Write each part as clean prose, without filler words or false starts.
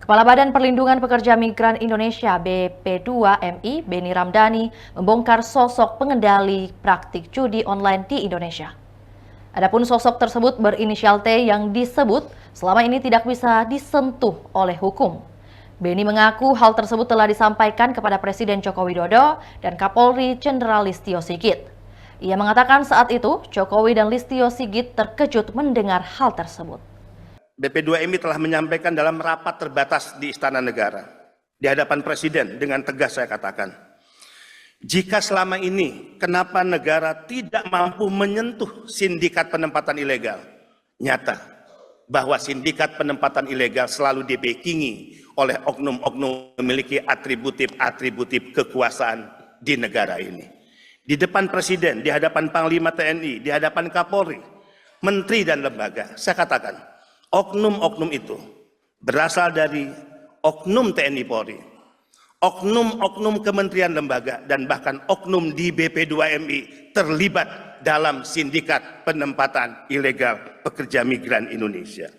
Kepala Badan Perlindungan Pekerja Migran Indonesia BP2MI, Beni Ramdhani, membongkar sosok pengendali praktik judi online di Indonesia. Adapun sosok tersebut berinisial T yang disebut selama ini tidak bisa disentuh oleh hukum. Beni mengaku hal tersebut telah disampaikan kepada Presiden Joko Widodo dan Kapolri Jenderal Listio Sigit. Ia mengatakan saat itu Jokowi dan Listio Sigit terkejut mendengar hal tersebut. BP2MI telah menyampaikan dalam rapat terbatas di Istana Negara, di hadapan Presiden dengan tegas saya katakan, jika selama ini kenapa negara tidak mampu menyentuh sindikat penempatan ilegal, nyata bahwa sindikat penempatan ilegal selalu dibackingi oleh oknum-oknum memiliki atributif kekuasaan di negara ini. Di depan Presiden, di hadapan Panglima TNI, di hadapan Kapolri, Menteri dan lembaga, saya katakan, oknum-oknum itu berasal dari oknum TNI Polri, oknum-oknum kementerian lembaga, dan bahkan oknum di BP2MI terlibat dalam sindikat penempatan ilegal pekerja migran Indonesia.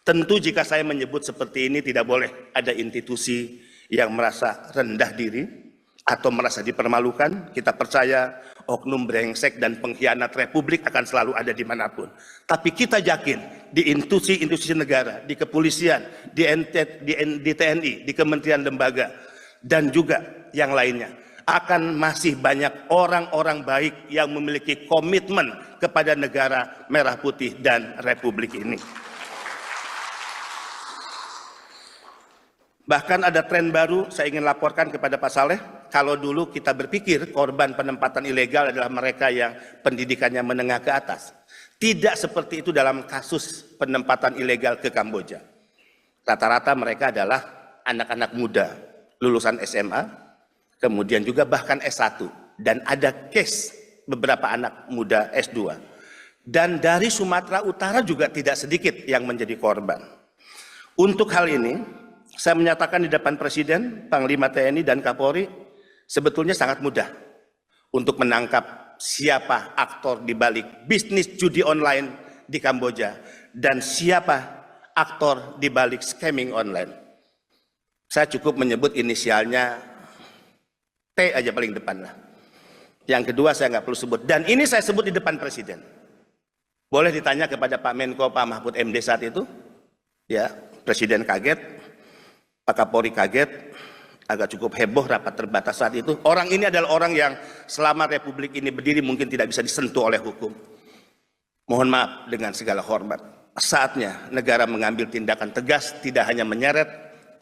Tentu jika saya menyebut seperti ini tidak boleh ada institusi yang merasa rendah diri atau merasa dipermalukan. Kita percaya oknum brengsek dan pengkhianat Republik akan selalu ada dimanapun. Tapi kita yakin di institusi negara, di kepolisian, di TNI, di kementerian lembaga, dan juga yang lainnya, akan masih banyak orang-orang baik yang memiliki komitmen kepada negara merah putih dan Republik ini. Bahkan ada tren baru saya ingin laporkan kepada Pak Saleh. Kalau dulu kita berpikir korban penempatan ilegal adalah mereka yang pendidikannya menengah ke atas. Tidak seperti itu dalam kasus penempatan ilegal ke Kamboja. Rata-rata mereka adalah anak-anak muda, lulusan SMA, kemudian juga bahkan S1. Dan ada case beberapa anak muda S2. Dan dari Sumatera Utara juga tidak sedikit yang menjadi korban. Untuk hal ini, saya menyatakan di depan Presiden, Panglima TNI, dan Kapolri, sebetulnya sangat mudah untuk menangkap siapa aktor di balik bisnis judi online di Kamboja dan siapa aktor di balik scamming online. Saya cukup menyebut inisialnya T aja paling depan lah. Yang kedua saya nggak perlu sebut. Dan ini saya sebut di depan Presiden. Boleh ditanya kepada Pak Menko, Pak Mahfud MD saat itu. Ya, Presiden kaget, Pak Kapolri kaget, agak cukup heboh rapat terbatas saat itu. Orang ini adalah orang yang selama Republik ini berdiri mungkin tidak bisa disentuh oleh hukum. Mohon maaf dengan segala hormat. Saatnya negara mengambil tindakan tegas, tidak hanya menyeret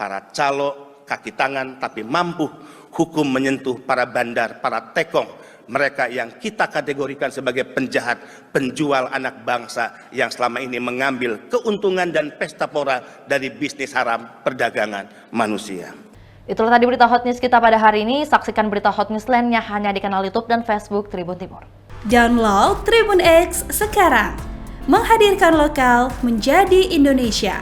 para calo, kaki tangan, tapi mampu hukum menyentuh para bandar, para tekong, mereka yang kita kategorikan sebagai penjahat, penjual anak bangsa yang selama ini mengambil keuntungan dan pesta pora dari bisnis haram perdagangan manusia. Itulah tadi berita Hot News kita pada hari ini. Saksikan berita Hot News lainnya hanya di kanal YouTube dan Facebook Tribun Timur. Download Tribun X sekarang. Menghadirkan lokal menjadi Indonesia.